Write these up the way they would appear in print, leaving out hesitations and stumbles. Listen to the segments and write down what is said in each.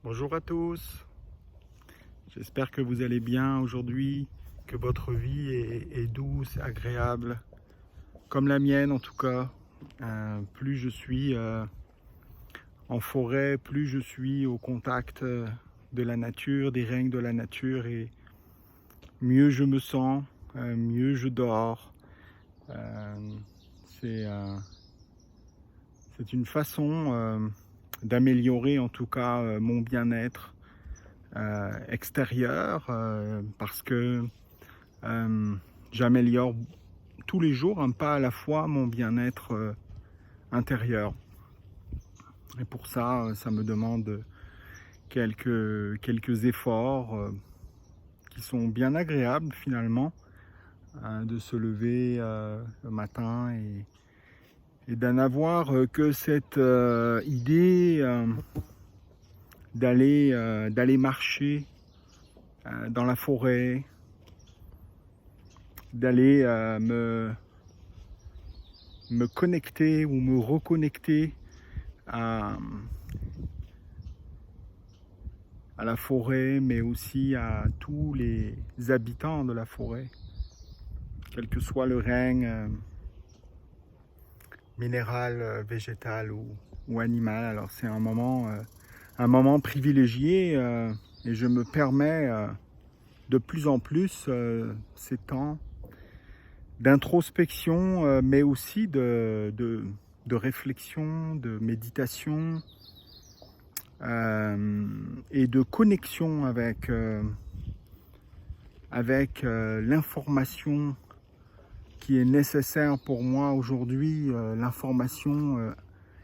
Bonjour à tous, j'espère que vous allez bien aujourd'hui, que votre vie est douce, agréable, comme la mienne en tout cas. Plus je suis en forêt, plus je suis au contact de la nature, des règnes de la nature, et mieux je me sens, mieux je dors. Euh, c'est c'est une façon d'améliorer en tout cas mon bien-être extérieur, parce que euh, j'améliore tous les jours un pas à la fois mon bien-être intérieur. Et pour ça, ça me demande quelques efforts qui sont bien agréables finalement, de se lever le matin et d'en avoir que cette idée d'aller marcher dans la forêt, d'aller me connecter ou me reconnecter à, à la forêt, mais aussi à tous les habitants de la forêt, quel que soit le règne minéral, végétal ou animal. Alors c'est un moment privilégié, et je me permets de plus en plus ces temps d'introspection, mais aussi de réflexion, de méditation, et de connexion avec l'information qui est nécessaire pour moi aujourd'hui, l'information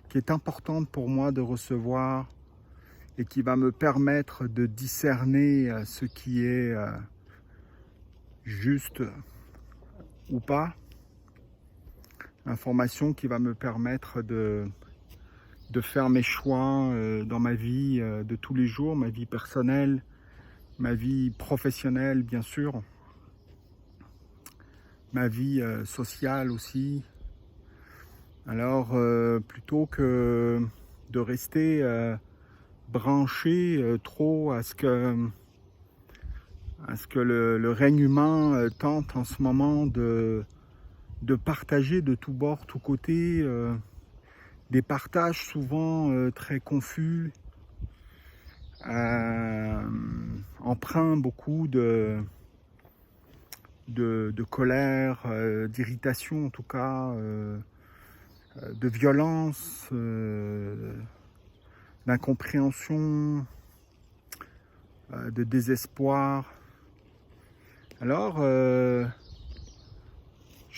qui est importante pour moi de recevoir et qui va me permettre de discerner ce qui est juste ou pas, l'information qui va me permettre de faire mes choix dans ma vie de tous les jours, ma vie personnelle, ma vie professionnelle bien sûr, ma vie sociale aussi. Alors plutôt que de rester branché trop à ce que le règne humain tente en ce moment de partager de tous bords, tous côtés, des partages souvent très confus, empreints beaucoup de colère, d'irritation en tout cas, de violence, d'incompréhension, de désespoir. Alors, je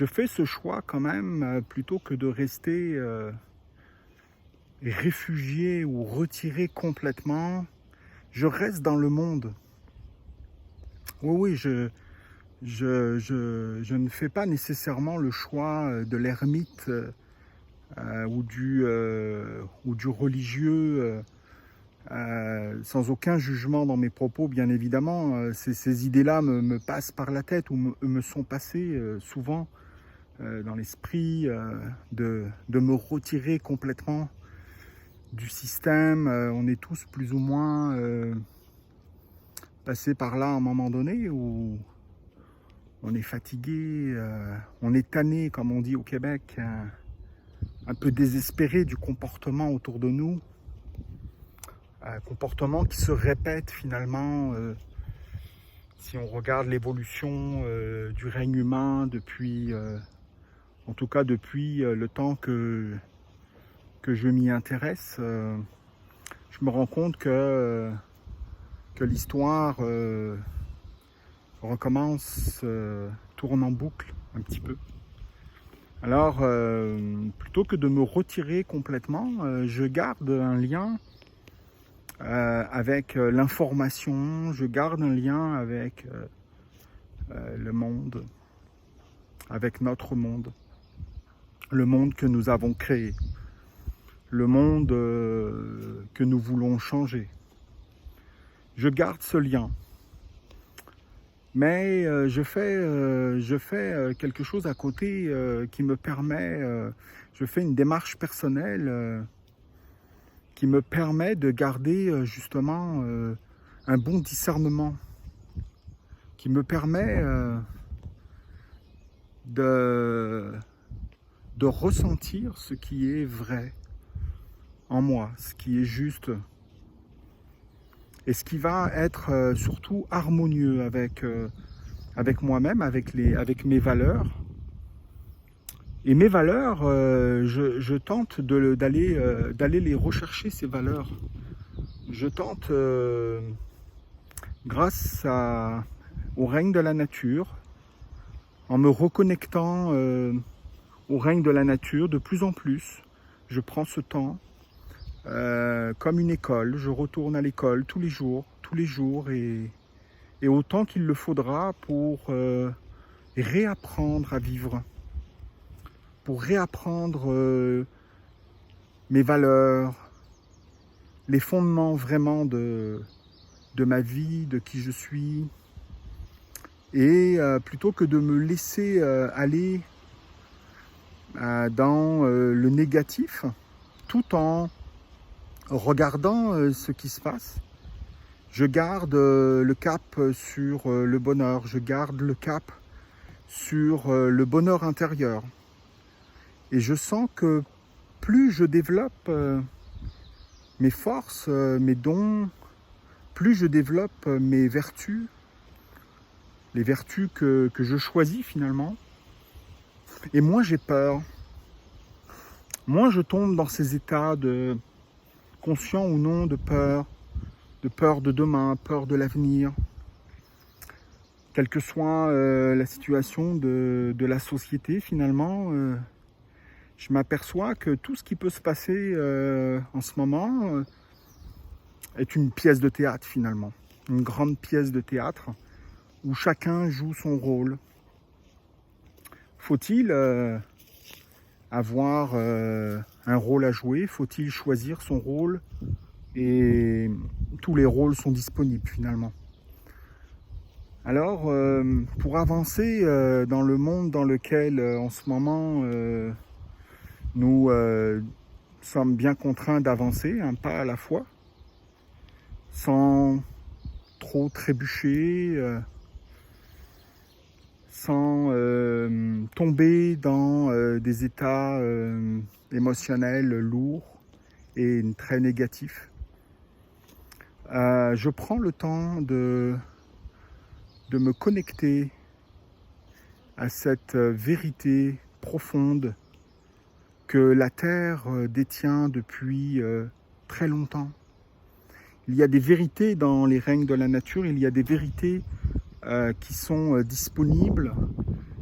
fais ce choix quand même, plutôt que de rester réfugié ou retiré complètement. Je reste dans le monde. Oui, je ne fais pas nécessairement le choix de l'ermite ou du religieux, sans aucun jugement dans mes propos, bien évidemment. Ces idées-là me passent par la tête ou me sont passées souvent dans l'esprit, de me retirer complètement du système. On est tous plus ou moins passés par là à un moment donné où on est fatigué, on est tanné, comme on dit au Québec, un peu désespéré du comportement autour de nous, un comportement qui se répète finalement. Si on regarde l'évolution du règne humain depuis, en tout cas depuis le temps que je m'y intéresse, je me rends compte que l'histoire recommence, tourne en boucle un petit peu. Alors, plutôt que de me retirer complètement, je garde un lien avec l'information, je garde un lien avec le monde, avec notre monde, le monde que nous avons créé, le monde que nous voulons changer. Je garde ce lien. Mais je fais quelque chose à côté qui me permet, je fais une démarche personnelle qui me permet de garder justement un bon discernement, qui me permet de ressentir ce qui est vrai en moi, ce qui est juste, et ce qui va être surtout harmonieux avec moi-même, avec mes valeurs. Et mes valeurs, je tente d'aller les rechercher, ces valeurs. Je tente, grâce au règne de la nature, en me reconnectant au règne de la nature de plus en plus. Je prends ce temps comme une école. Je retourne à l'école tous les jours, et autant qu'il le faudra pour réapprendre à vivre, pour réapprendre mes valeurs, les fondements vraiment de ma vie, de qui je suis, et plutôt que de me laisser aller dans le négatif, tout en regardant ce qui se passe, je garde le cap sur le bonheur, je garde le cap sur le bonheur intérieur. Et je sens que plus je développe mes forces, mes dons, plus je développe mes vertus, les vertus que je choisis finalement, et moins j'ai peur. Moins je tombe dans ces états de conscient ou non de peur de demain, peur de l'avenir. Quelle que soit la situation de la société finalement, je m'aperçois que tout ce qui peut se passer en ce moment est une pièce de théâtre finalement. Une grande pièce de théâtre où chacun joue son rôle. Faut-il avoir un rôle à jouer? Faut-il choisir son rôle? Et tous les rôles sont disponibles finalement. Alors, pour avancer dans le monde dans lequel en ce moment nous sommes bien contraints d'avancer un pas à la fois, sans trop trébucher, sans tomber dans des états émotionnels lourds et très négatifs. Je prends le temps de me connecter à cette vérité profonde que la Terre détient depuis très longtemps. Il y a des vérités dans les règnes de la nature, il y a des vérités qui sont disponibles,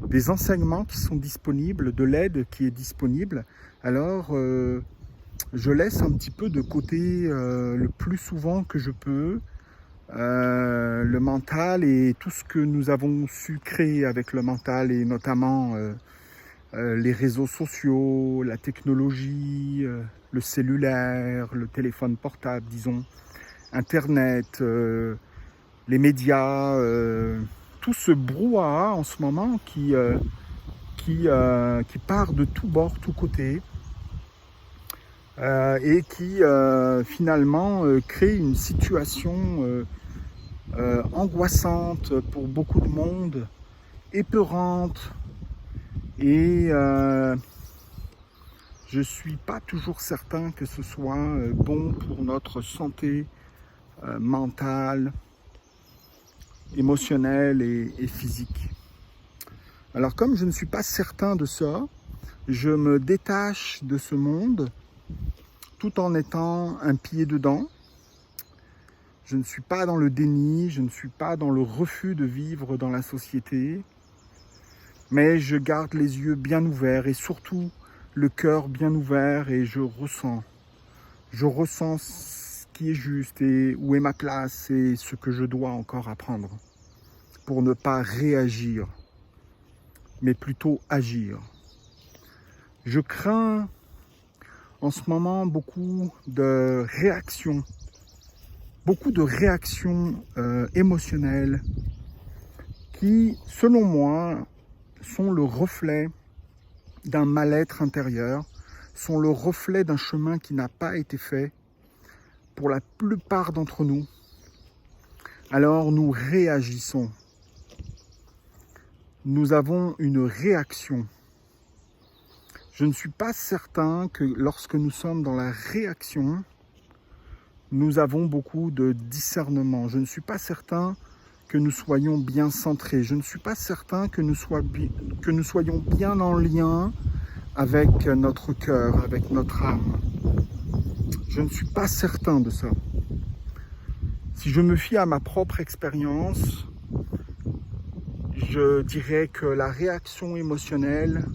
des enseignements qui sont disponibles, de l'aide qui est disponible. Alors, je laisse un petit peu de côté le plus souvent que je peux le mental et tout ce que nous avons su créer avec le mental, et notamment les réseaux sociaux, la technologie, le cellulaire, le téléphone portable, disons, Internet, les médias, tout ce brouhaha en ce moment qui part de tous bords, tous côtés, et qui finalement crée une situation angoissante pour beaucoup de monde, épeurante, et je suis pas toujours certain que ce soit bon pour notre santé mentale, émotionnelle et physique. Alors comme je ne suis pas certain de ça, je me détache de ce monde tout en étant un pied dedans. Je ne suis pas dans le déni, je ne suis pas dans le refus de vivre dans la société, mais je garde les yeux bien ouverts et surtout le cœur bien ouvert, et je ressens ce qui est juste et où est ma place et ce que je dois encore apprendre pour ne pas réagir, mais plutôt agir. Je crains en ce moment beaucoup de réactions émotionnelles qui, selon moi, sont le reflet d'un mal-être intérieur, sont le reflet d'un chemin qui n'a pas été fait, pour la plupart d'entre nous, alors nous réagissons. Nous avons une réaction. Je ne suis pas certain que lorsque nous sommes dans la réaction, nous avons beaucoup de discernement. Je ne suis pas certain que nous soyons bien centrés. Je ne suis pas certain que nous soyons bien en lien avec notre cœur, avec notre âme. Je ne suis pas certain de ça. Si je me fie à ma propre expérience, je dirais que la réaction émotionnelle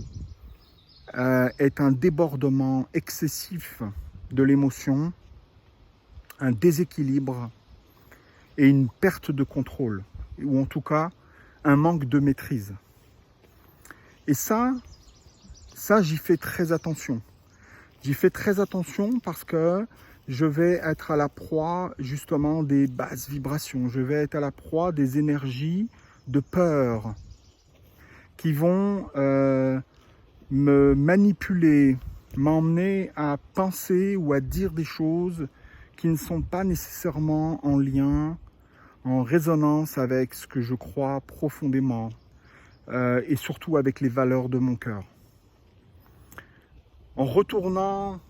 est un débordement excessif de l'émotion, un déséquilibre et une perte de contrôle, ou en tout cas un manque de maîtrise. Et ça j'y fais très attention. J'y fais très attention parce que je vais être à la proie justement des basses vibrations, je vais être à la proie des énergies de peur qui vont me manipuler, m'emmener à penser ou à dire des choses qui ne sont pas nécessairement en lien, en résonance avec ce que je crois profondément et surtout avec les valeurs de mon cœur. En retournant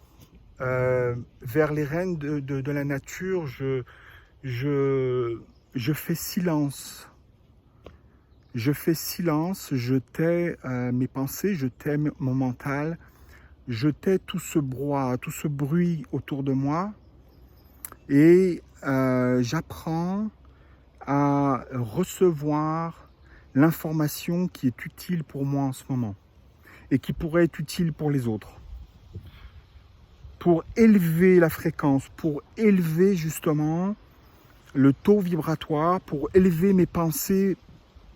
vers les règnes de la nature, je fais silence. Je fais silence, je tais mes pensées, je tais mon mental, je tais tout ce brouhaha, tout ce bruit autour de moi et j'apprends à recevoir l'information qui est utile pour moi en ce moment et qui pourrait être utile pour les autres. Pour élever la fréquence, pour élever justement le taux vibratoire, pour élever mes pensées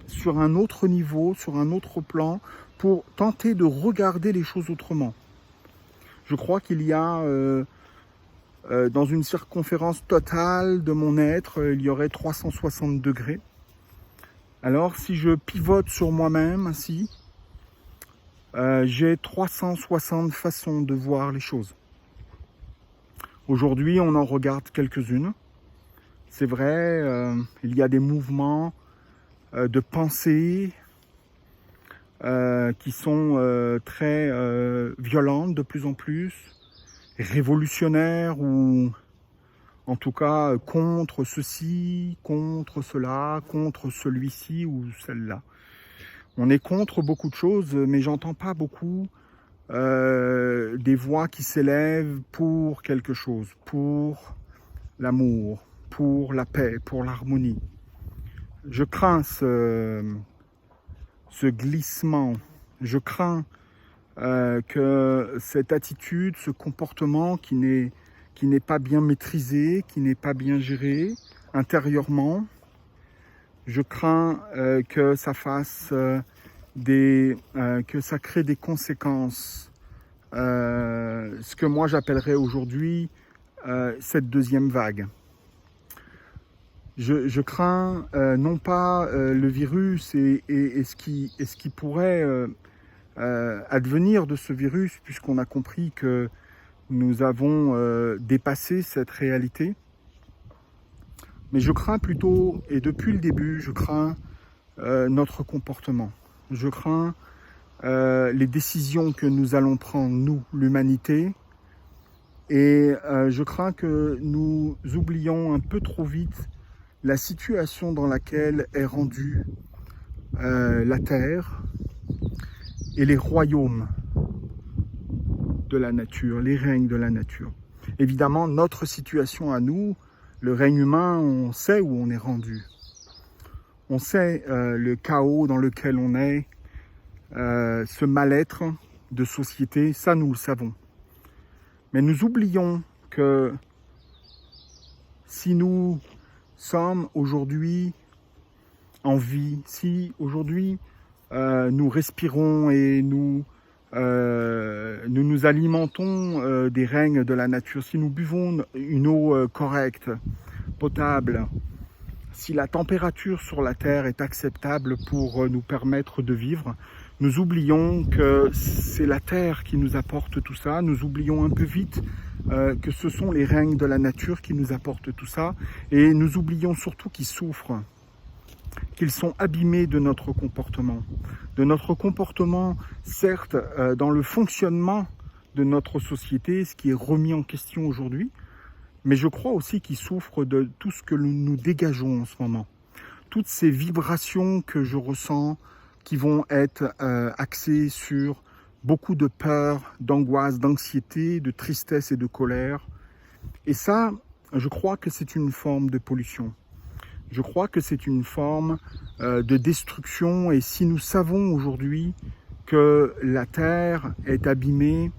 sur un autre niveau, sur un autre plan, pour tenter de regarder les choses autrement. Je crois qu'il y a, dans une circonférence totale de mon être, il y aurait 360 degrés. Alors, si je pivote sur moi-même ainsi, j'ai 360 façons de voir les choses. Aujourd'hui, on en regarde quelques-unes. C'est vrai, il y a des mouvements de pensée qui sont très violentes de plus en plus, révolutionnaires ou en tout cas contre ceci, contre cela, contre celui-ci ou celle-là. On est contre beaucoup de choses, mais j'entends pas beaucoup des voix qui s'élèvent pour quelque chose, pour l'amour, pour la paix, pour l'harmonie. Je crains ce glissement, je crains que cette attitude, ce comportement qui n'est pas bien maîtrisé, qui n'est pas bien géré intérieurement, je crains que ça fasse que ça crée des conséquences, ce que moi j'appellerais aujourd'hui cette deuxième vague. Je crains non pas le virus et ce qui pourrait advenir de ce virus, puisqu'on a compris que nous avons dépassé cette réalité. Mais je crains plutôt, et depuis le début, je crains notre comportement. Je crains les décisions que nous allons prendre, nous, l'humanité. Et je crains que nous oublions un peu trop vite la situation dans laquelle est rendue la Terre et les royaumes de la nature, les règnes de la nature. Évidemment, notre situation à nous, le règne humain, on sait où on est rendu. On sait le chaos dans lequel on est, ce mal-être de société, ça nous le savons. Mais nous oublions que si nous sommes aujourd'hui en vie, si aujourd'hui nous respirons et nous nous alimentons des règnes de la nature, si nous buvons une eau correcte, potable, si la température sur la Terre est acceptable pour nous permettre de vivre, Nous oublions que c'est la terre qui nous apporte tout ça. Nous oublions un peu vite que ce sont les règnes de la nature qui nous apportent tout ça. Et nous oublions surtout qu'ils souffrent, qu'ils sont abîmés de notre comportement. De notre comportement, certes, dans le fonctionnement de notre société, ce qui est remis en question aujourd'hui, mais je crois aussi qu'ils souffrent de tout ce que nous dégageons en ce moment. Toutes ces vibrations que je ressens qui vont être axées sur beaucoup de peur, d'angoisse, d'anxiété, de tristesse et de colère. Et ça, je crois que c'est une forme de pollution. Je crois que c'est une forme de destruction. Et si nous savons aujourd'hui que la terre est abîmée,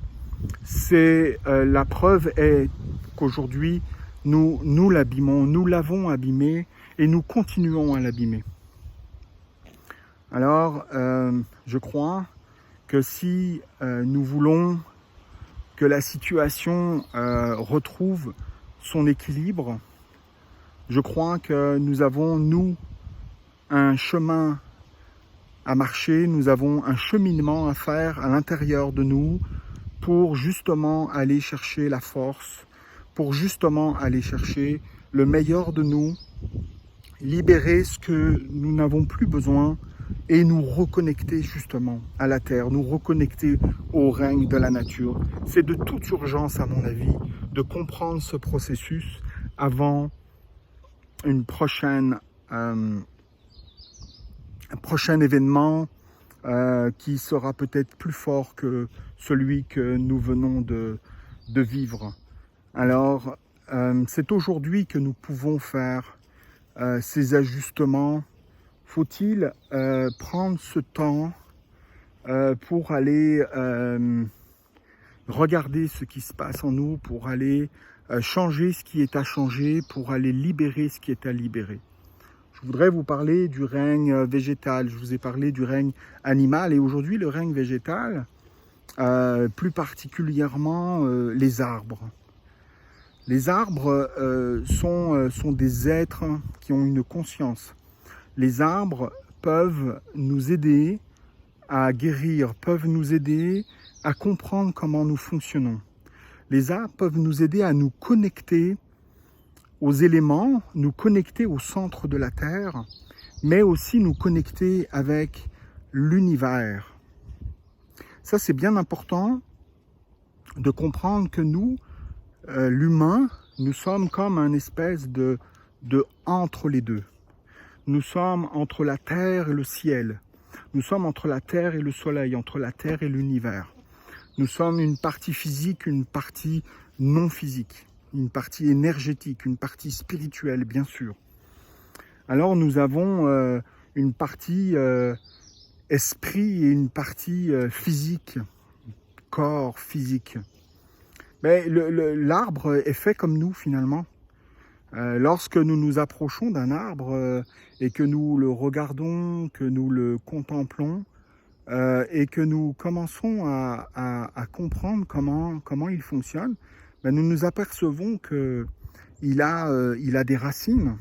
c'est la preuve est qu'aujourd'hui nous l'abîmons, nous l'avons abîmée et nous continuons à l'abîmer. Alors, je crois que si nous voulons que la situation retrouve son équilibre, je crois que nous avons, nous, un chemin à marcher, nous avons un cheminement à faire à l'intérieur de nous pour justement aller chercher la force, pour justement aller chercher le meilleur de nous, libérer ce que nous n'avons plus besoin et nous reconnecter justement à la terre, nous reconnecter au règne de la nature. C'est de toute urgence, à mon avis, de comprendre ce processus avant un prochain événement qui sera peut-être plus fort que celui que nous venons de vivre. Alors, c'est aujourd'hui que nous pouvons faire ces ajustements. Faut-il prendre ce temps pour aller regarder ce qui se passe en nous, pour aller changer ce qui est à changer, pour aller libérer ce qui est à libérer. Je voudrais vous parler du règne végétal. Je vous ai parlé du règne animal et aujourd'hui le règne végétal, plus particulièrement les arbres. Les arbres sont des êtres qui ont une conscience. Les arbres peuvent nous aider à guérir, peuvent nous aider à comprendre comment nous fonctionnons. Les arbres peuvent nous aider à nous connecter aux éléments, nous connecter au centre de la Terre, mais aussi nous connecter avec l'univers. Ça, c'est bien important de comprendre que nous, l'humain, nous sommes comme un espèce de entre les deux. Nous sommes entre la terre et le ciel. Nous sommes entre la terre et le soleil, entre la terre et l'univers. Nous sommes une partie physique, une partie non physique, une partie énergétique, une partie spirituelle, bien sûr. Alors nous avons une partie esprit et une partie physique, corps physique. Mais l'arbre est fait comme nous finalement. Lorsque nous nous approchons d'un arbre et que nous le regardons, que nous le contemplons et que nous commençons à comprendre comment il fonctionne, ben nous nous apercevons qu'il a des racines.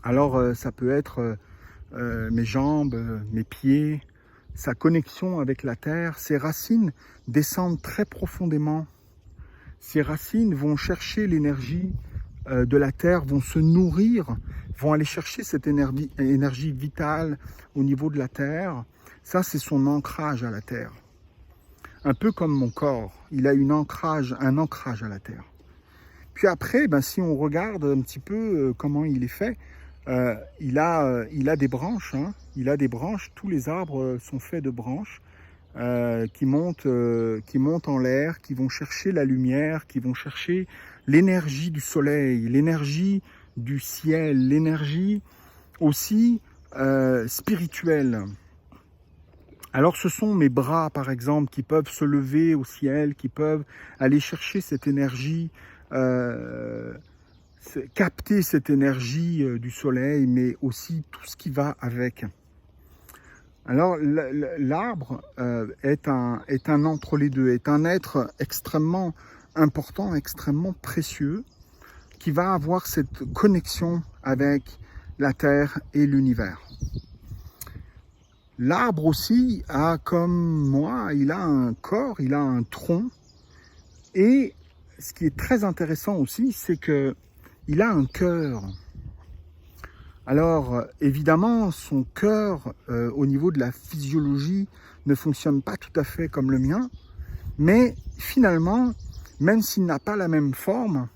Alors ça peut être mes jambes, mes pieds, sa connexion avec la terre. Ces racines descendent très profondément. Ces racines vont chercher l'énergie de la terre, vont se nourrir, vont aller chercher cette énergie vitale au niveau de la terre. Ça, c'est son ancrage à la terre. Un peu comme mon corps, il a un ancrage à la terre. Puis après, ben, si on regarde un petit peu comment il est fait, il a des branches, hein. Il a des branches, tous les arbres sont faits de branches qui montent en l'air, qui vont chercher la lumière, qui vont chercher l'énergie du soleil, l'énergie du ciel, l'énergie aussi spirituelle. Alors ce sont mes bras par exemple qui peuvent se lever au ciel, qui peuvent aller chercher cette énergie, capter cette énergie du soleil, mais aussi tout ce qui va avec. Alors l'arbre est un entre les deux, est un être extrêmement important, extrêmement précieux, qui va avoir cette connexion avec la terre et l'univers. L'arbre aussi a, comme moi, il a un corps, il a un tronc. Et ce qui est très intéressant aussi, c'est qu'il a un cœur. Alors, évidemment, son cœur, au niveau de la physiologie, ne fonctionne pas tout à fait comme le mien. Mais finalement, même s'il n'a pas la même forme,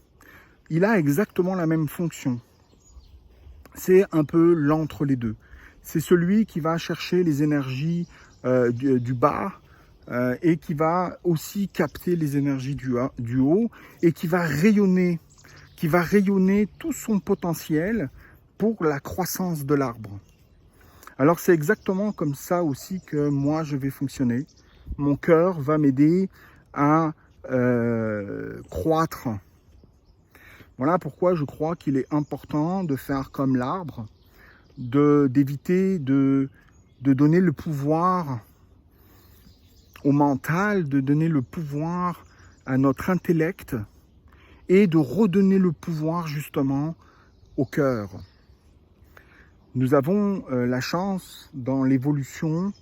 il a exactement la même fonction. C'est un peu l'entre les deux. C'est celui qui va chercher les énergies du bas et qui va aussi capter les énergies du haut et qui va rayonner tout son potentiel pour la croissance de l'arbre. Alors c'est exactement comme ça aussi que moi je vais fonctionner. Mon cœur va m'aider à croître. Voilà pourquoi je crois qu'il est important de faire comme l'arbre, d'éviter de donner le pouvoir au mental, de donner le pouvoir à notre intellect et de redonner le pouvoir justement au cœur. Nous avons la chance dans l'évolution,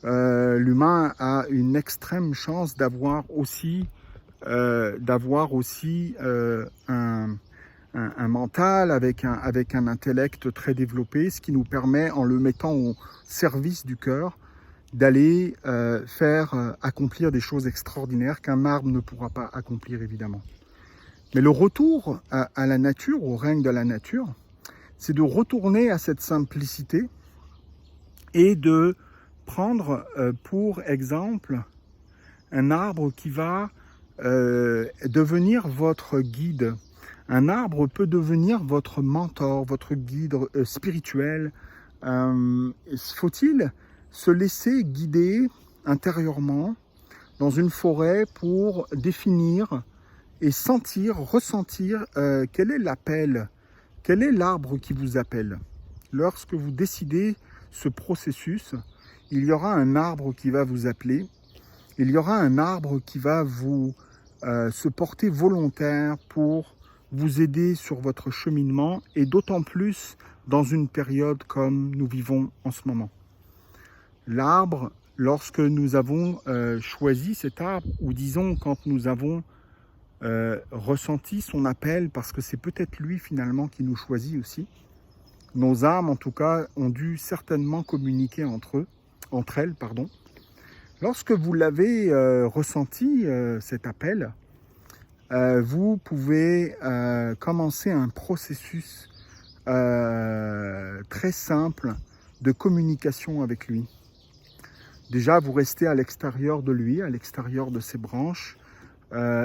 l'humain a une extrême chance d'avoir aussi un mental avec un intellect très développé, ce qui nous permet, en le mettant au service du cœur, d'aller faire accomplir des choses extraordinaires qu'un arbre ne pourra pas accomplir évidemment. Mais le retour à la nature, au règne de la nature, c'est de retourner à cette simplicité et de prendre pour exemple un arbre qui va devenir votre guide. Un arbre peut devenir votre mentor, votre guide spirituel. Faut-il se laisser guider intérieurement dans une forêt pour définir et sentir, ressentir quel est l'appel, quel est l'arbre qui vous appelle. Lorsque vous décidez ce processus, il y aura un arbre qui va vous appeler, il y aura un arbre qui va vous se porter volontaire pour vous aider sur votre cheminement et d'autant plus dans une période comme nous vivons en ce moment. L'arbre, lorsque nous avons choisi cet arbre, ou disons quand nous avons ressenti son appel, parce que c'est peut-être lui finalement qui nous choisit aussi, nos âmes en tout cas ont dû certainement communiquer entre elles. Lorsque vous l'avez ressenti, cet appel, vous pouvez commencer un processus très simple de communication avec lui. Déjà, vous restez à l'extérieur de lui, à l'extérieur de ses branches,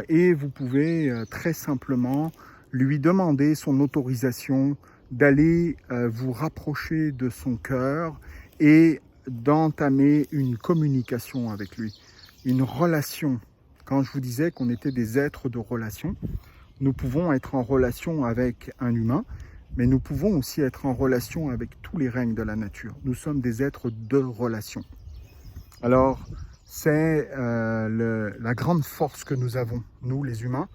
et vous pouvez très simplement lui demander son autorisation d'aller vous rapprocher de son cœur et d'entamer une communication avec lui, une relation. Quand je vous disais qu'on était des êtres de relation, nous pouvons être en relation avec un humain, mais nous pouvons aussi être en relation avec tous les règnes de la nature. Nous sommes des êtres de relation. Alors, c'est la grande force que nous avons, nous les humains,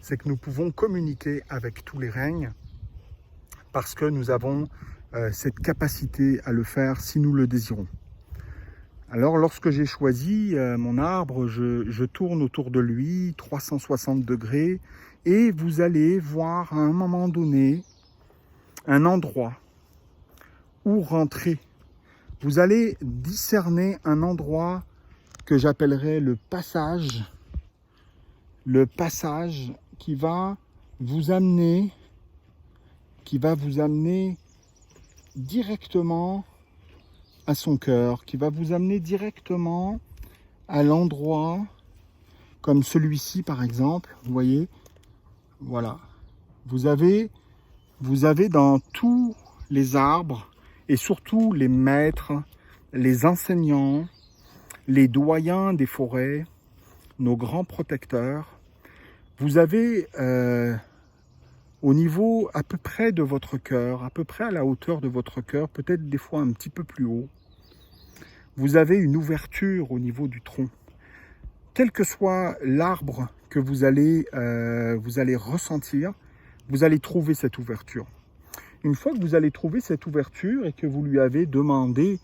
c'est que nous pouvons communiquer avec tous les règnes parce que nous avons cette capacité à le faire si nous le désirons. Alors lorsque j'ai choisi mon arbre, je tourne autour de lui 360 degrés et vous allez voir à un moment donné un endroit où rentrer. Vous allez discerner un endroit que j'appellerais le passage qui va vous amener directement à son cœur, qui va vous amener directement à l'endroit comme celui-ci par exemple. Vous voyez, voilà, vous avez dans tous les arbres et surtout les maîtres, les enseignants, les doyens des forêts, nos grands protecteurs, vous avez au niveau à peu près de votre cœur, à peu près à la hauteur de votre cœur, peut-être des fois un petit peu plus haut, vous avez une ouverture au niveau du tronc. Quel que soit l'arbre que vous allez ressentir, vous allez trouver cette ouverture. Une fois que vous allez trouver cette ouverture et que vous lui avez demandé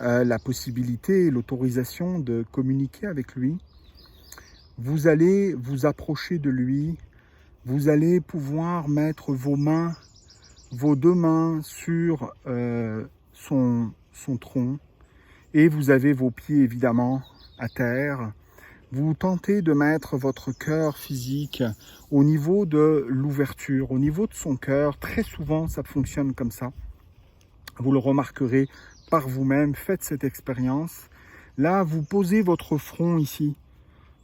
la possibilité et l'autorisation de communiquer avec lui. Vous allez vous approcher de lui, vous allez pouvoir mettre vos deux mains sur son tronc, et vous avez vos pieds évidemment à terre. Vous tentez de mettre votre cœur physique au niveau de l'ouverture, au niveau de son cœur. Très souvent, ça fonctionne comme ça. Vous le remarquerez par vous-même, faites cette expérience. Là, vous posez votre front ici,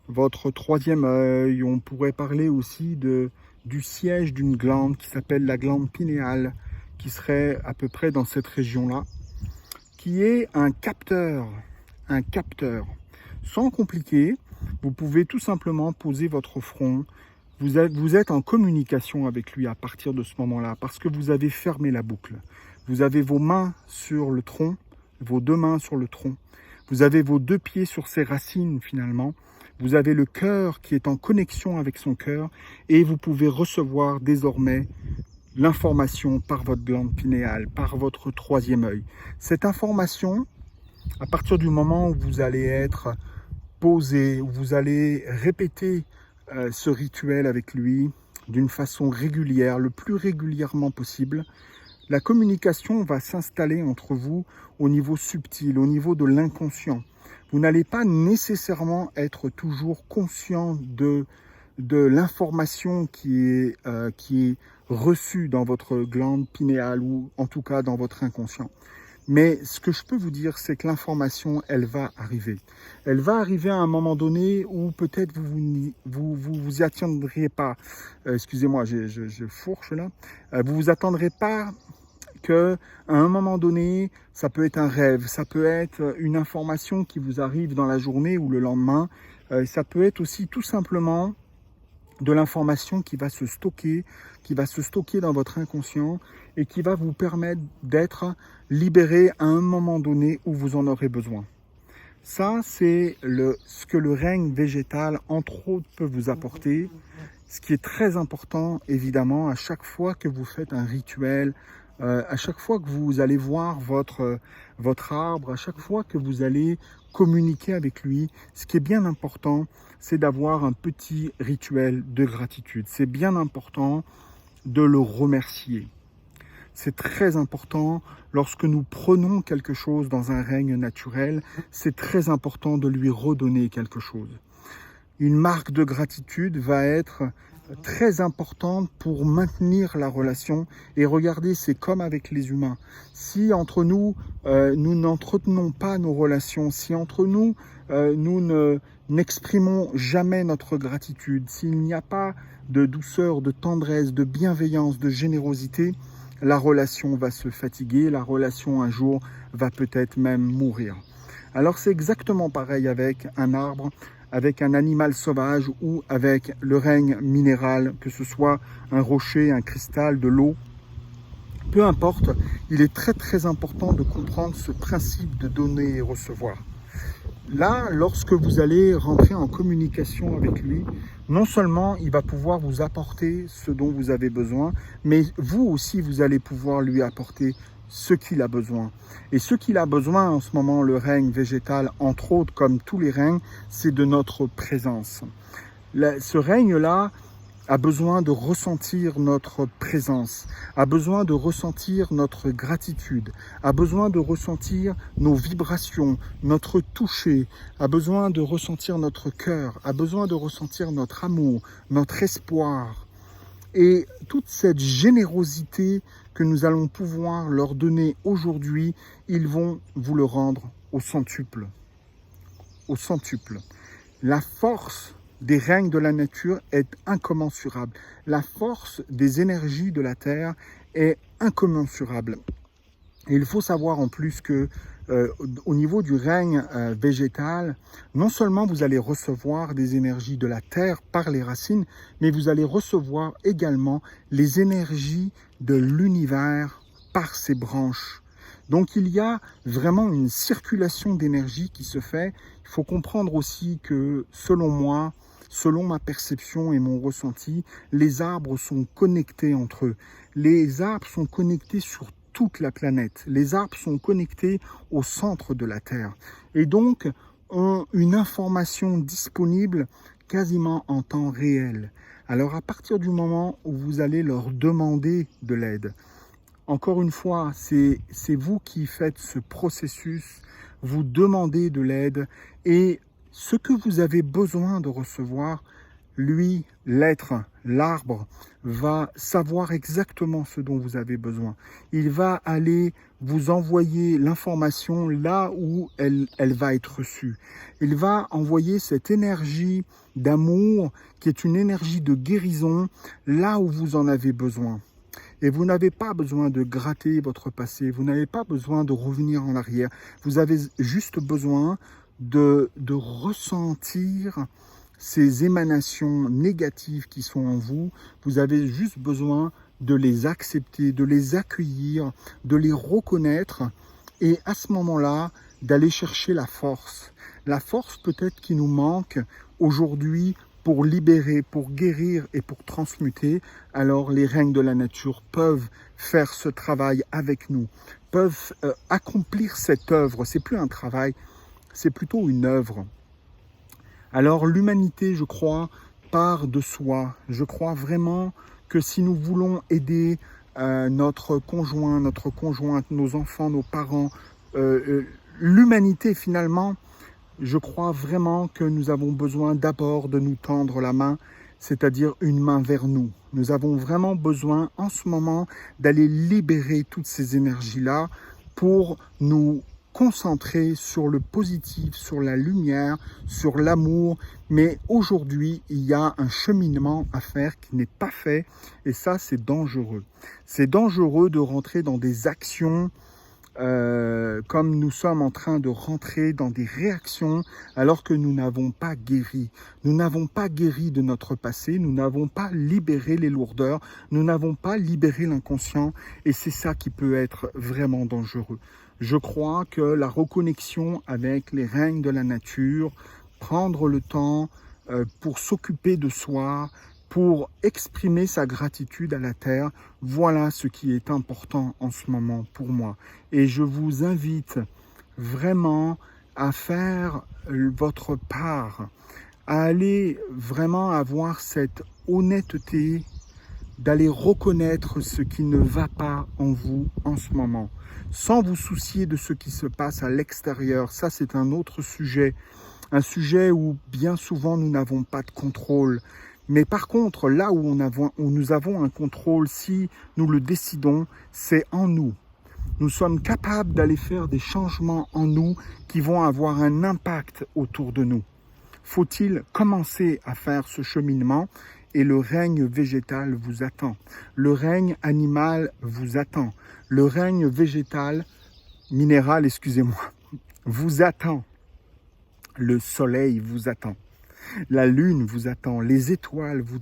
votre troisième œil. On pourrait parler aussi du siège d'une glande qui s'appelle la glande pinéale, qui serait à peu près dans cette région-là, qui est un capteur. Sans compliquer, vous pouvez tout simplement poser votre front. Vous êtes en communication avec lui à partir de ce moment-là, parce que vous avez fermé la boucle. Vous avez vos mains sur le tronc, vos deux mains sur le tronc. Vous avez vos deux pieds sur ses racines finalement. Vous avez le cœur qui est en connexion avec son cœur, et vous pouvez recevoir désormais l'information par votre glande pinéale, par votre troisième œil. Cette information, à partir du moment où vous allez être posé, où vous allez répéter ce rituel avec lui d'une façon régulière, le plus régulièrement possible, la communication va s'installer entre vous au niveau subtil, au niveau de l'inconscient. Vous n'allez pas nécessairement être toujours conscient de l'information qui est reçue dans votre glande pinéale, ou en tout cas dans votre inconscient. Mais ce que je peux vous dire, c'est que l'information, elle va arriver. Elle va arriver à un moment donné où peut-être vous y attendriez pas. Excusez-moi, je fourche là. Vous vous attendrez pas que à un moment donné, ça peut être un rêve, ça peut être une information qui vous arrive dans la journée ou le lendemain. Ça peut être aussi tout simplement de l'information qui va se stocker dans votre inconscient et qui va vous permettre d'être libéré à un moment donné où vous en aurez besoin. Ça, c'est ce que le règne végétal, entre autres, peut vous apporter. Ce qui est très important, évidemment, à chaque fois que vous faites un rituel, à chaque fois que vous allez voir votre arbre, à chaque fois que vous allez communiquer avec lui, ce qui est bien important, c'est d'avoir un petit rituel de gratitude. C'est bien important de le remercier. C'est très important lorsque nous prenons quelque chose dans un règne naturel, c'est très important de lui redonner quelque chose. Une marque de gratitude va être très importante pour maintenir la relation. Et regardez, c'est comme avec les humains. Si entre nous, nous n'entretenons pas nos relations, si entre nous, nous n'exprimons jamais notre gratitude, s'il n'y a pas de douceur, de tendresse, de bienveillance, de générosité, la relation va se fatiguer, la relation un jour va peut-être même mourir. Alors c'est exactement pareil avec un arbre, avec un animal sauvage ou avec le règne minéral, que ce soit un rocher, un cristal, de l'eau. Peu importe, il est très très important de comprendre ce principe de donner et recevoir. Là, lorsque vous allez rentrer en communication avec lui, non seulement il va pouvoir vous apporter ce dont vous avez besoin, mais vous aussi, vous allez pouvoir lui apporter ce qu'il a besoin. Et ce qu'il a besoin en ce moment, le règne végétal, entre autres, comme tous les règnes, c'est de notre présence. Ce règne-là a besoin de ressentir notre présence, a besoin de ressentir notre gratitude, a besoin de ressentir nos vibrations, notre toucher, a besoin de ressentir notre cœur, a besoin de ressentir notre amour, notre espoir. Et toute cette générosité que nous allons pouvoir leur donner aujourd'hui, ils vont vous le rendre au centuple. Au centuple. La force des règnes de la nature est incommensurable. La force des énergies de la Terre est incommensurable. Et il faut savoir en plus que au niveau du règne végétal, non seulement vous allez recevoir des énergies de la terre par les racines, mais vous allez recevoir également les énergies de l'univers par ses branches. Donc il y a vraiment une circulation d'énergie qui se fait. Il faut comprendre aussi que selon moi, selon ma perception et mon ressenti, les arbres sont connectés entre eux. Les arbres sont connectés sur toute la planète. Les arbres sont connectés au centre de la Terre et donc ont une information disponible quasiment en temps réel. Alors à partir du moment où vous allez leur demander de l'aide, encore une fois, c'est vous qui faites ce processus, vous demandez de l'aide et ce que vous avez besoin de recevoir, lui, l'être, l'arbre, va savoir exactement ce dont vous avez besoin. Il va aller vous envoyer l'information là où elle va être reçue. Il va envoyer cette énergie d'amour qui est une énergie de guérison là où vous en avez besoin. Et vous n'avez pas besoin de gratter votre passé, vous n'avez pas besoin de revenir en arrière. Vous avez juste besoin de ressentir ces émanations négatives qui sont en vous. Vous avez juste besoin de les accepter, de les accueillir, de les reconnaître et à ce moment-là, d'aller chercher la force. La force peut-être qui nous manque aujourd'hui pour libérer, pour guérir et pour transmuter. Alors les règnes de la nature peuvent faire ce travail avec nous, peuvent accomplir cette œuvre. C'est plus un travail, c'est plutôt une œuvre. Alors l'humanité, je crois, part de soi. Je crois vraiment que si nous voulons aider notre conjoint, notre conjointe, nos enfants, nos parents, l'humanité finalement, je crois vraiment que nous avons besoin d'abord de nous tendre la main, c'est-à-dire une main vers nous. Nous avons vraiment besoin en ce moment d'aller libérer toutes ces énergies-là pour nous concentrer sur le positif, sur la lumière, sur l'amour. Mais aujourd'hui, il y a un cheminement à faire qui n'est pas fait et ça, c'est dangereux. C'est dangereux de rentrer dans des actions comme nous sommes en train de rentrer dans des réactions alors que nous n'avons pas guéri. Nous n'avons pas guéri de notre passé, nous n'avons pas libéré les lourdeurs, nous n'avons pas libéré l'inconscient et c'est ça qui peut être vraiment dangereux. Je crois que la reconnexion avec les règnes de la nature, prendre le temps pour s'occuper de soi, pour exprimer sa gratitude à la Terre, voilà ce qui est important en ce moment pour moi. Et je vous invite vraiment à faire votre part, à aller vraiment avoir cette honnêteté d'aller reconnaître ce qui ne va pas en vous en ce moment, sans vous soucier de ce qui se passe à l'extérieur. Ça, c'est un autre sujet, un sujet où bien souvent nous n'avons pas de contrôle. Mais par contre, là où nous avons un contrôle, si nous le décidons, c'est en nous. Nous sommes capables d'aller faire des changements en nous qui vont avoir un impact autour de nous. Faut-il commencer à faire ce cheminement et le règne végétal vous attend. Le règne animal vous attend. Le règne végétal, minéral, excusez-moi, vous attend. Le soleil vous attend. La lune vous attend, les étoiles vous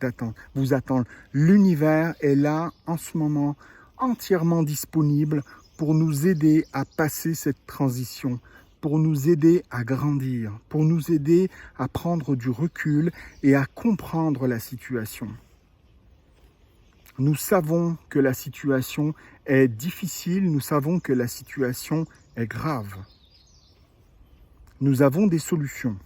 attendent. L'univers est là en ce moment, entièrement disponible pour nous aider à passer cette transition, pour nous aider à grandir, pour nous aider à prendre du recul et à comprendre la situation. Nous savons que la situation est difficile, nous savons que la situation est grave. Nous avons des solutions.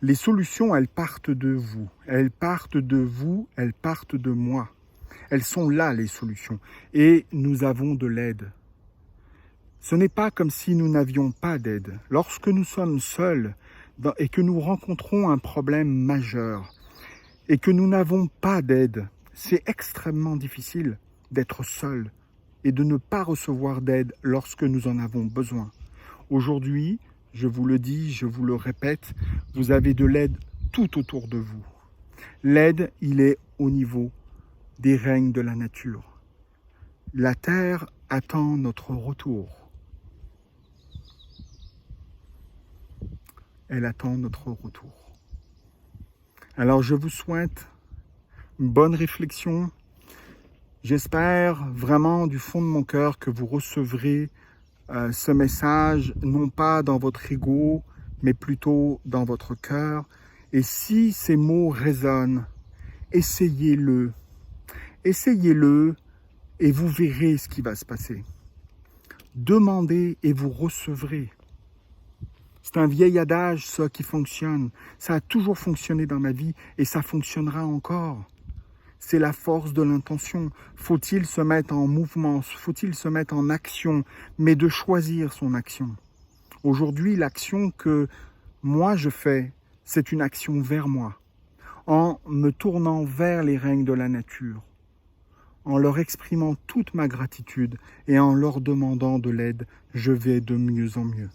Les solutions, elles partent de vous. Elles partent de vous, elles partent de moi. Elles sont là, les solutions. Et nous avons de l'aide. Ce n'est pas comme si nous n'avions pas d'aide. Lorsque nous sommes seuls et que nous rencontrons un problème majeur et que nous n'avons pas d'aide, c'est extrêmement difficile d'être seul et de ne pas recevoir d'aide lorsque nous en avons besoin. Aujourd'hui, je vous le dis, je vous le répète, vous avez de l'aide tout autour de vous. L'aide, il est au niveau des règnes de la nature. La Terre attend notre retour. Elle attend notre retour. Alors je vous souhaite une bonne réflexion. J'espère vraiment du fond de mon cœur que vous recevrez ce message, non pas dans votre ego, mais plutôt dans votre cœur. Et si ces mots résonnent, essayez-le. Essayez-le et vous verrez ce qui va se passer. Demandez et vous recevrez. C'est un vieil adage, ça, qui fonctionne. Ça a toujours fonctionné dans ma vie et ça fonctionnera encore. C'est la force de l'intention. Faut-il se mettre en mouvement, faut-il se mettre en action, mais de choisir son action. Aujourd'hui, l'action que moi je fais, c'est une action vers moi, en me tournant vers les règnes de la nature, en leur exprimant toute ma gratitude et en leur demandant de l'aide, je vais de mieux en mieux.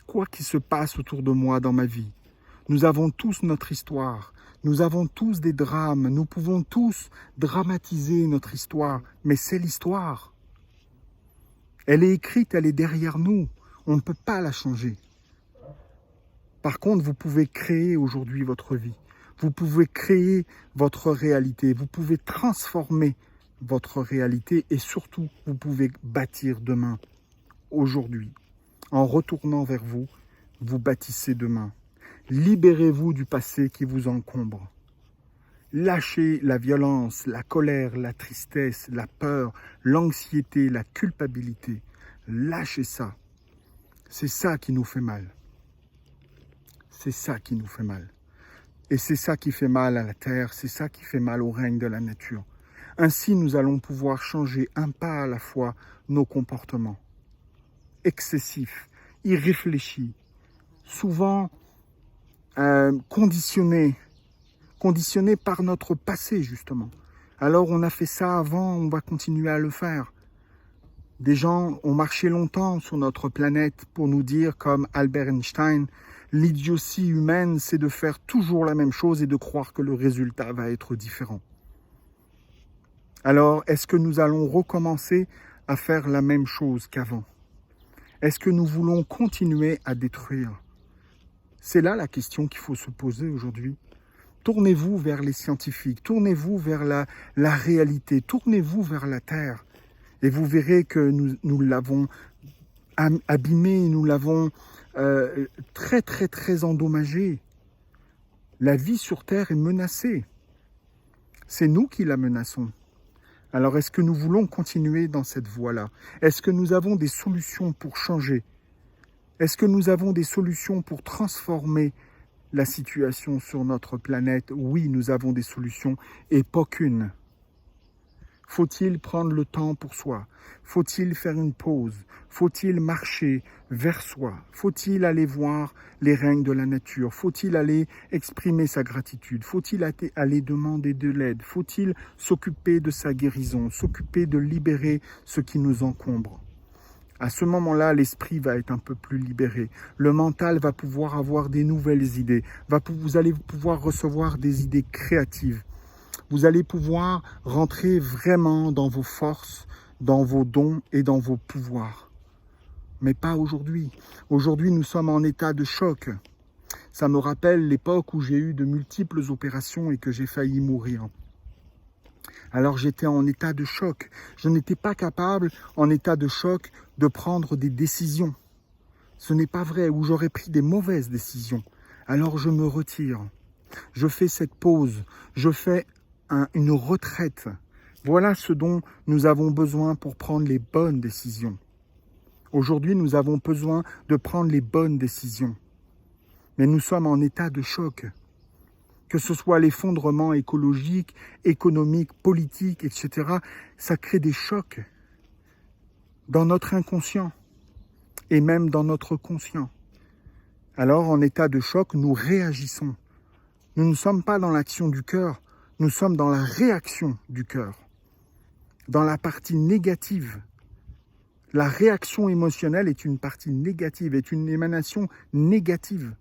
Quoi qu'il se passe autour de moi dans ma vie, nous avons tous notre histoire, nous avons tous des drames, nous pouvons tous dramatiser notre histoire, mais c'est l'histoire. Elle est écrite, elle est derrière nous, on ne peut pas la changer. Par contre, vous pouvez créer aujourd'hui votre vie, vous pouvez créer votre réalité, vous pouvez transformer votre réalité et surtout, vous pouvez bâtir demain, aujourd'hui. En retournant vers vous, vous bâtissez demain. Libérez-vous du passé qui vous encombre. Lâchez la violence, la colère, la tristesse, la peur, l'anxiété, la culpabilité. Lâchez ça. C'est ça qui nous fait mal. C'est ça qui nous fait mal. Et c'est ça qui fait mal à la terre, c'est ça qui fait mal au règne de la nature. Ainsi, nous allons pouvoir changer un pas à la fois nos comportements. Excessifs, irréfléchis, souvent conditionnés par notre passé, justement. Alors, on a fait ça avant, on va continuer à le faire. Des gens ont marché longtemps sur notre planète pour nous dire, comme Albert Einstein, l'idiotie humaine, c'est de faire toujours la même chose et de croire que le résultat va être différent. Alors, est-ce que nous allons recommencer à faire la même chose qu'avant? Est-ce que nous voulons continuer à détruire? C'est là la question qu'il faut se poser aujourd'hui. Tournez-vous vers les scientifiques, tournez-vous vers la réalité, tournez-vous vers la Terre. Et vous verrez que nous l'avons abîmé, nous l'avons très très très endommagé. La vie sur Terre est menacée. C'est nous qui la menaçons. Alors est-ce que nous voulons continuer dans cette voie-là? Est-ce que nous avons des solutions pour changer? Est-ce que nous avons des solutions pour transformer la situation sur notre planète? Oui, nous avons des solutions et pas qu'une. Faut-il prendre le temps pour soi? Faut-il faire une pause? Faut-il marcher vers soi? Faut-il aller voir les règnes de la nature? Faut-il aller exprimer sa gratitude? Faut-il aller demander de l'aide? Faut-il s'occuper de sa guérison? S'occuper de libérer ce qui nous encombre? À ce moment-là, l'esprit va être un peu plus libéré. Le mental va pouvoir avoir des nouvelles idées. Vous allez pouvoir recevoir des idées créatives. Vous allez pouvoir rentrer vraiment dans vos forces, dans vos dons et dans vos pouvoirs. Mais pas aujourd'hui. Aujourd'hui, nous sommes en état de choc. Ça me rappelle l'époque où j'ai eu de multiples opérations et que j'ai failli mourir. Alors j'étais en état de choc. Je n'étais pas capable, en état de choc, de prendre des décisions. Ce n'est pas vrai, où j'aurais pris des mauvaises décisions. Alors je me retire. Je fais cette pause. Je fais une retraite. Voilà ce dont nous avons besoin pour prendre les bonnes décisions. Aujourd'hui, nous avons besoin de prendre les bonnes décisions. Mais nous sommes en état de choc. Que ce soit l'effondrement écologique, économique, politique, etc., ça crée des chocs dans notre inconscient et même dans notre conscient. Alors, en état de choc, nous réagissons. Nous ne sommes pas dans l'action du cœur, nous sommes dans la réaction du cœur, dans la partie négative. La réaction émotionnelle est une partie négative, est une émanation négative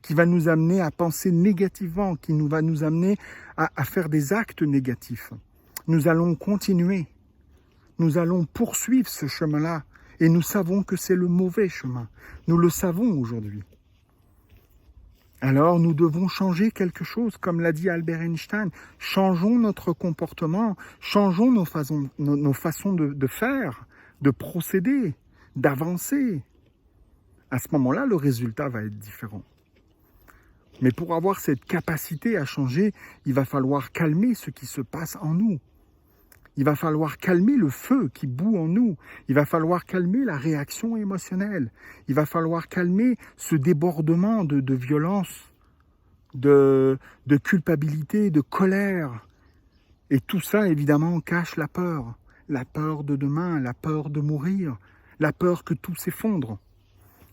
qui va nous amener à penser négativement, qui va nous amener à faire des actes négatifs. Nous allons continuer, nous allons poursuivre ce chemin-là et nous savons que c'est le mauvais chemin. Nous le savons aujourd'hui. Alors nous devons changer quelque chose, comme l'a dit Albert Einstein. Changeons notre comportement, changeons nos façons de faire, de procéder, d'avancer. À ce moment-là, le résultat va être différent. Mais pour avoir cette capacité à changer, il va falloir calmer ce qui se passe en nous. Il va falloir calmer le feu qui bout en nous. Il va falloir calmer la réaction émotionnelle. Il va falloir calmer ce débordement de violence, de culpabilité, de colère. Et tout ça, évidemment, cache la peur. La peur de demain, la peur de mourir, la peur que tout s'effondre.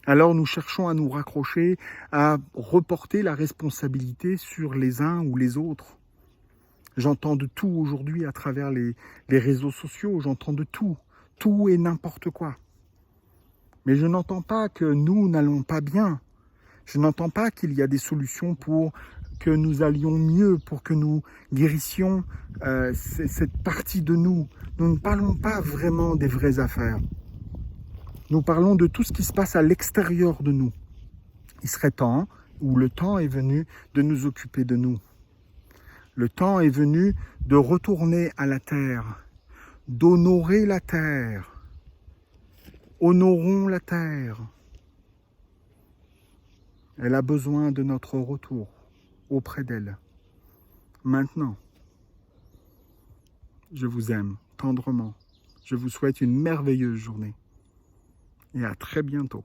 Alors nous cherchons à nous raccrocher, à reporter la responsabilité sur les uns ou les autres. J'entends de tout aujourd'hui à travers les réseaux sociaux, j'entends de tout et n'importe quoi. Mais je n'entends pas que nous n'allons pas bien. Je n'entends pas qu'il y a des solutions pour que nous allions mieux, pour que nous guérissions cette partie de nous. Nous ne parlons pas vraiment des vraies affaires. Nous parlons de tout ce qui se passe à l'extérieur de nous. Il serait temps, ou le temps est venu, de nous occuper de nous. Le temps est venu de retourner à la terre, d'honorer la terre. Honorons la terre. Elle a besoin de notre retour auprès d'elle. Maintenant, je vous aime tendrement. Je vous souhaite une merveilleuse journée. Et à très bientôt.